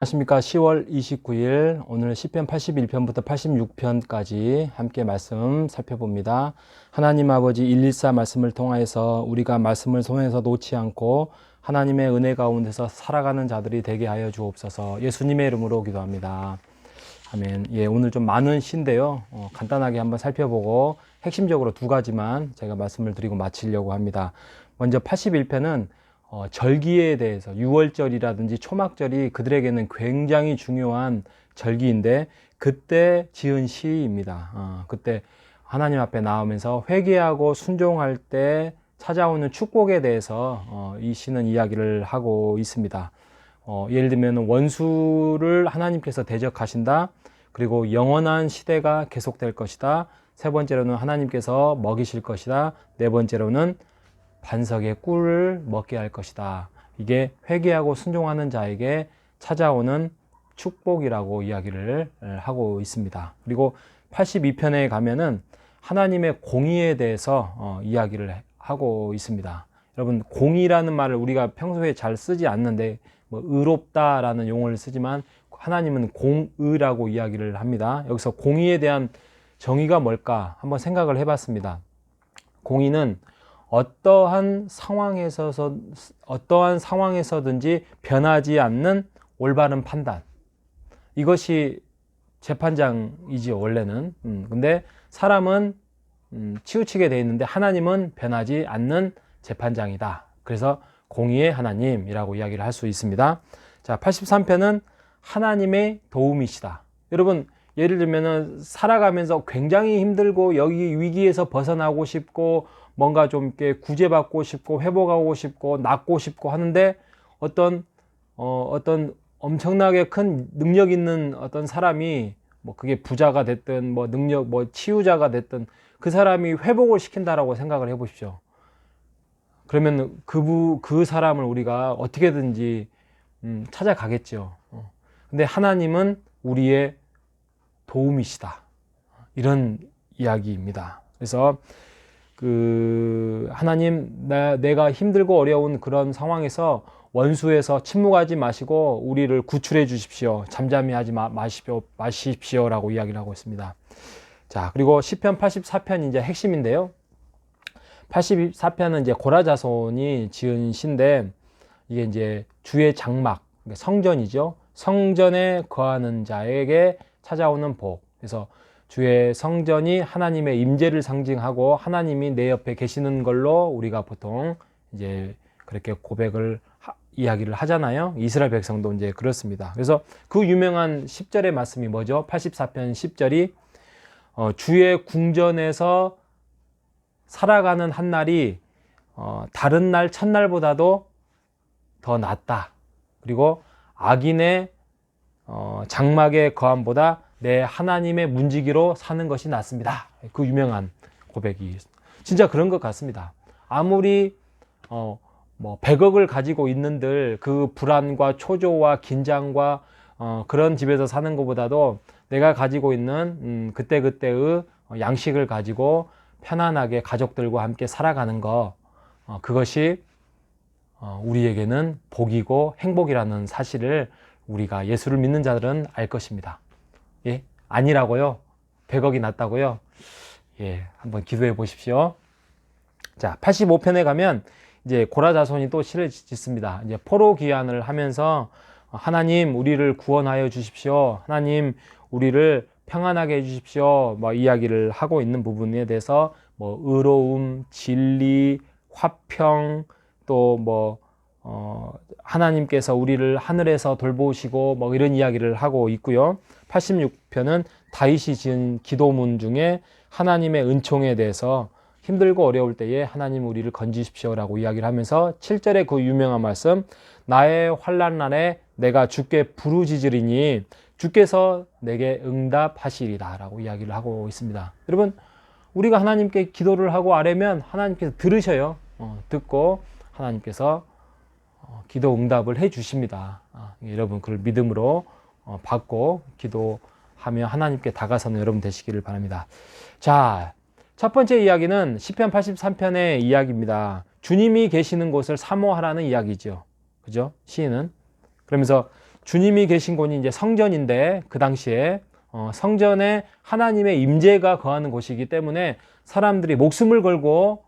안녕하십니까. 10월 29일 오늘 시편 81편부터 86편까지 함께 말씀 살펴봅니다. 하나님 아버지 114 말씀을 통하여서 우리가 말씀을 손에서 놓지 않고 하나님의 은혜 가운데서 살아가는 자들이 되게 하여 주옵소서. 예수님의 이름으로 기도합니다. 아멘. 예, 오늘 좀 많은 시인데요. 간단하게 한번 살펴보고 핵심적으로 두 가지만 제가 말씀을 드리고 마치려고 합니다. 먼저 81편은 절기에 대해서 유월절이라든지 초막절이 그들에게는 굉장히 중요한 절기인데 그때 지은 시입니다. 그때 하나님 앞에 나오면서 회개하고 순종할 때 찾아오는 축복에 대해서 이 시는 이야기를 하고 있습니다. 예를 들면 원수를 하나님께서 대적하신다. 그리고 영원한 시대가 계속될 것이다. 세 번째로는 하나님께서 먹이실 것이다. 네 번째로는 반석의 꿀을 먹게 할 것이다. 이게 회개하고 순종하는 자에게 찾아오는 축복이라고 이야기를 하고 있습니다. 그리고 82편에 가면은 하나님의 공의에 대해서 이야기를 하고 있습니다. 여러분, 공의라는 말을 우리가 평소에 잘 쓰지 않는데 뭐 의롭다라는 용어를 쓰지만 하나님은 공의라고 이야기를 합니다. 여기서 공의에 대한 정의가 뭘까 한번 생각을 해봤습니다. 공의는 어떠한 상황에서든지 변하지 않는 올바른 판단. 이것이 재판장이지요, 원래는. 근데 사람은 치우치게 되어 있는데 하나님은 변하지 않는 재판장이다. 그래서 공의의 하나님이라고 이야기를 할 수 있습니다. 자, 83편은 하나님의 도움이시다. 여러분, 예를 들면 살아가면서 굉장히 힘들고 여기 위기에서 벗어나고 싶고 뭔가 좀 이렇게 구제받고 싶고 회복하고 싶고 낫고 싶고 하는데 어떤 엄청나게 큰 능력 있는 어떤 사람이 뭐 그게 부자가 됐든 뭐 능력 뭐 치유자가 됐든 그 사람이 회복을 시킨다라고 생각을 해보십시오. 그러면 그 사람을 우리가 어떻게든지 찾아가겠죠. 근데 하나님은 우리의 도움이시다. 이런 이야기입니다. 그래서 하나님, 내가 힘들고 어려운 그런 상황에서 원수에서 침묵하지 마시고 우리를 구출해 주십시오. 잠잠히 하지 마십시오라고 이야기를 하고 있습니다. 자, 그리고 시편 84편 이제 핵심인데요. 84편은 이제 고라자손이 지은 시인데 이게 이제 주의 장막, 성전이죠. 성전에 거하는 자에게 찾아오는 복. 그래서 주의 성전이 하나님의 임재를 상징하고 하나님이 내 옆에 계시는 걸로 우리가 보통 이제 그렇게 이야기를 하잖아요. 이스라엘 백성도 이제 그렇습니다. 그래서 그 유명한 10절의 말씀이 뭐죠? 84편 10절이 주의 궁전에서 살아가는 한 날이 다른 날 첫날보다도 더 낫다. 그리고 악인의 장막의 거함보다 내 하나님의 문지기로 사는 것이 낫습니다. 그 유명한 고백이 진짜 그런 것 같습니다. 아무리 뭐 100억을 가지고 있는들 그 불안과 초조와 긴장과 그런 집에서 사는 것보다도 내가 가지고 있는 그때그때의 양식을 가지고 편안하게 가족들과 함께 살아가는 거, 그것이 우리에게는 복이고 행복이라는 사실을 우리가 예수를 믿는 자들은 알 것입니다. 예? 아니라고요? 100억이 낫다고요? 예, 한번 기도해 보십시오. 자, 85편에 가면 이제 고라자손이 또 시를 짓습니다. 이제 포로 귀환을 하면서 하나님 우리를 구원하여 주십시오. 하나님 우리를 평안하게 해 주십시오. 뭐 이야기를 하고 있는 부분에 대해서 뭐 의로움, 진리, 화평 또 뭐 하나님께서 우리를 하늘에서 돌보시고 뭐 이런 이야기를 하고 있고요. 86편은 다윗이 지은 기도문 중에 하나님의 은총에 대해서 힘들고 어려울 때에 하나님 우리를 건지십시오라고 이야기를 하면서 7절의 그 유명한 말씀, 나의 환난 날에 내가 주께 부르짖으리니 주께서 내게 응답하시리다 라고 이야기를 하고 있습니다. 여러분, 우리가 하나님께 기도를 하고 아뢰면 하나님께서 들으셔요. 듣고 하나님께서 기도 응답을 해 주십니다. 여러분 그걸 믿음으로 받고 기도하며 하나님께 다가서는 여러분 되시기를 바랍니다. 자, 첫 번째 이야기는 시편 83편의 이야기입니다. 주님이 계시는 곳을 사모하라는 이야기죠. 그죠? 시인은. 그러면서 주님이 계신 곳이 이제 성전인데 그 당시에 성전에 하나님의 임재가 거하는 곳이기 때문에 사람들이 목숨을 걸고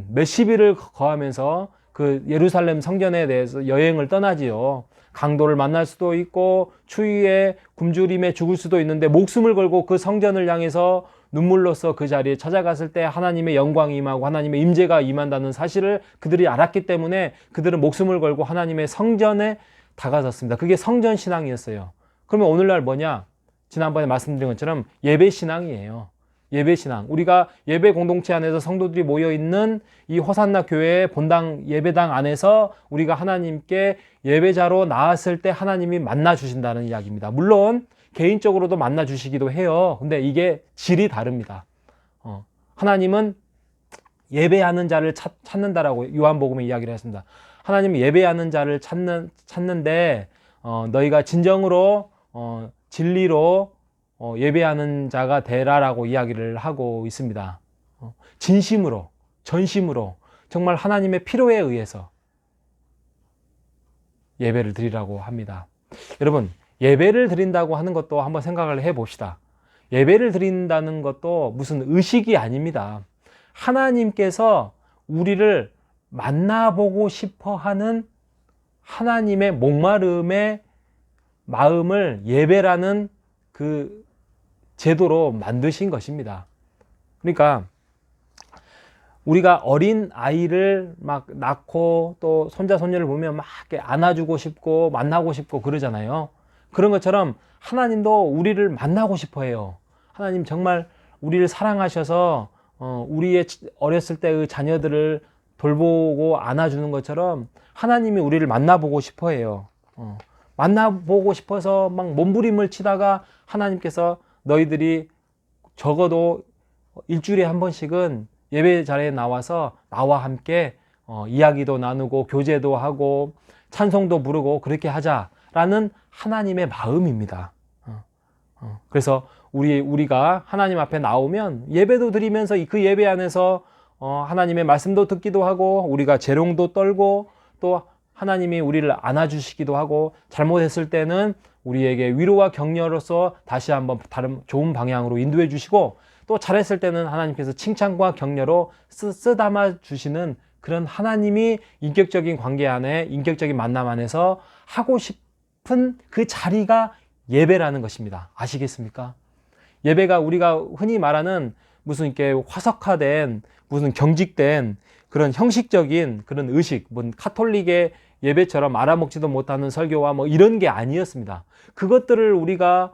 몇십 일을 거하면서 그 예루살렘 성전에 대해서 여행을 떠나지요. 강도를 만날 수도 있고 추위에 굶주림에 죽을 수도 있는데 목숨을 걸고 그 성전을 향해서 눈물로써 그 자리에 찾아갔을 때 하나님의 영광이 임하고 하나님의 임재가 임한다는 사실을 그들이 알았기 때문에 그들은 목숨을 걸고 하나님의 성전에 다가섰습니다. 그게 성전 신앙이었어요. 그러면 오늘날 뭐냐? 지난번에 말씀드린 것처럼 예배 신앙이에요. 예배 신앙. 우리가 예배 공동체 안에서 성도들이 모여 있는 이 호산나 교회의 본당 예배당 안에서 우리가 하나님께 예배자로 나왔을 때 하나님이 만나 주신다는 이야기입니다. 물론 개인적으로도 만나 주시기도 해요. 근데 이게 질이 다릅니다. 하나님은 예배하는 자를 찾는다라고 요한복음에 이야기를 했습니다. 하나님은 예배하는 자를 찾는데 너희가 진정으로 진리로 예배하는 자가 되라라고 이야기를 하고 있습니다. 진심으로, 전심으로 정말 하나님의 필요에 의해서 예배를 드리라고 합니다. 여러분, 예배를 드린다고 하는 것도 한번 생각을 해봅시다. 예배를 드린다는 것도 무슨 의식이 아닙니다. 하나님께서 우리를 만나보고 싶어 하는 하나님의 목마름의 마음을 예배라는 그 제도로 만드신 것입니다. 그러니까 우리가 어린 아이를 막 낳고 또 손자 손녀를 보면 막 이렇게 안아주고 싶고 만나고 싶고 그러잖아요. 그런 것처럼 하나님도 우리를 만나고 싶어 해요. 하나님 정말 우리를 사랑하셔서 우리의 어렸을 때의 자녀들을 돌보고 안아주는 것처럼 하나님이 우리를 만나보고 싶어 해요. 만나보고 싶어서 막 몸부림을 치다가 하나님께서 너희들이 적어도 일주일에 한 번씩은 예배 자리에 나와서 나와 함께 이야기도 나누고 교제도 하고 찬송도 부르고 그렇게 하자라는 하나님의 마음입니다. 그래서 우리가 하나님 앞에 나오면 예배도 드리면서 그 예배 안에서 하나님의 말씀도 듣기도 하고 우리가 재롱도 떨고 또 하나님이 우리를 안아주시기도 하고 잘못했을 때는 우리에게 위로와 격려로서 다시 한번 다른 좋은 방향으로 인도해 주시고 또 잘했을 때는 하나님께서 칭찬과 격려로 쓰담아 주시는 그런 하나님이 인격적인 관계 안에 인격적인 만남 안에서 하고 싶은 그 자리가 예배라는 것입니다. 아시겠습니까? 예배가 우리가 흔히 말하는 무슨 이렇게 화석화된 무슨 경직된 그런 형식적인 그런 의식, 뭐 카톨릭의 예배처럼 알아먹지도 못하는 설교와 뭐 이런 게 아니었습니다. 그것들을 우리가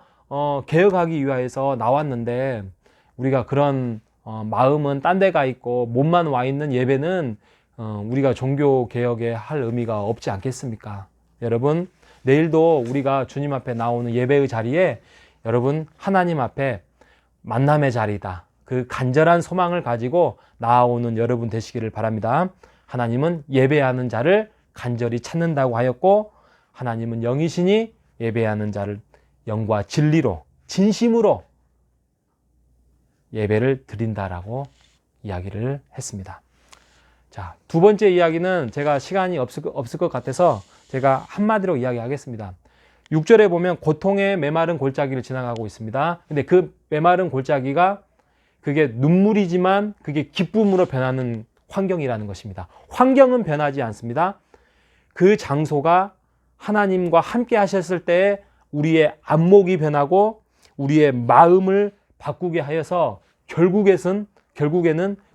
개혁하기 위해서 나왔는데 우리가 그런 마음은 딴 데 가 있고 몸만 와 있는 예배는 우리가 종교 개혁에 할 의미가 없지 않겠습니까? 여러분, 내일도 우리가 주님 앞에 나오는 예배의 자리에 여러분 하나님 앞에 만남의 자리다. 그 간절한 소망을 가지고 나아오는 여러분 되시기를 바랍니다. 하나님은 예배하는 자를 간절히 찾는다고 하였고 하나님은 영이시니 예배하는 자를 영과 진리로 진심으로 예배를 드린다라고 이야기를 했습니다. 자, 두 번째 이야기는 제가 시간이 없을 것 같아서 제가 한마디로 이야기하겠습니다. 6절에 보면 고통의 메마른 골짜기를 지나가고 있습니다. 근데 그 메마른 골짜기가 그게 눈물이지만 그게 기쁨으로 변하는 환경이라는 것입니다. 환경은 변하지 않습니다. 그 장소가 하나님과 함께 하셨을 때 우리의 안목이 변하고 우리의 마음을 바꾸게 하여서 결국에는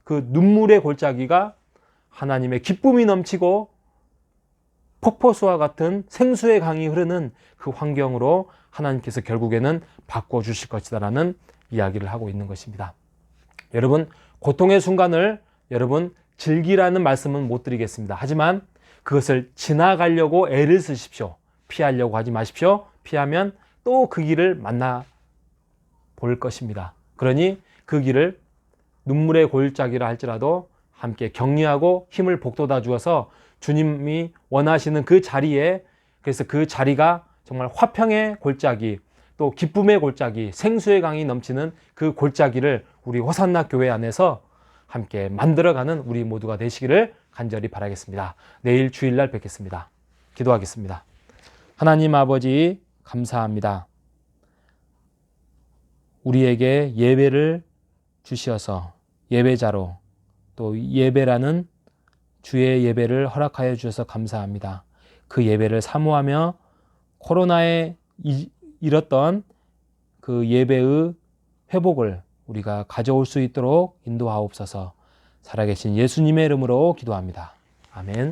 그 눈물의 골짜기가 하나님의 기쁨이 넘치고 폭포수와 같은 생수의 강이 흐르는 그 환경으로 하나님께서 결국에는 바꿔주실 것이다라는 이야기를 하고 있는 것입니다. 여러분, 고통의 순간을 여러분 즐기라는 말씀은 못 드리겠습니다. 하지만 그것을 지나가려고 애를 쓰십시오. 피하려고 하지 마십시오. 피하면 또 그 길을 만나 볼 것입니다. 그러니 그 길을 눈물의 골짜기라 할지라도 함께 격려하고 힘을 북돋아 주어서 주님이 원하시는 그 자리에, 그래서 그 자리가 정말 화평의 골짜기, 또 기쁨의 골짜기, 생수의 강이 넘치는 그 골짜기를 우리 호산나 교회 안에서 함께 만들어가는 우리 모두가 되시기를 간절히 바라겠습니다. 내일 주일날 뵙겠습니다. 기도하겠습니다. 하나님 아버지 감사합니다. 우리에게 예배를 주시어서 예배자로 또 예배라는 주의 예배를 허락하여 주셔서 감사합니다. 그 예배를 사모하며 코로나에 잃었던 그 예배의 회복을 우리가 가져올 수 있도록 인도하옵소서. 살아계신 예수님의 이름으로 기도합니다. 아멘.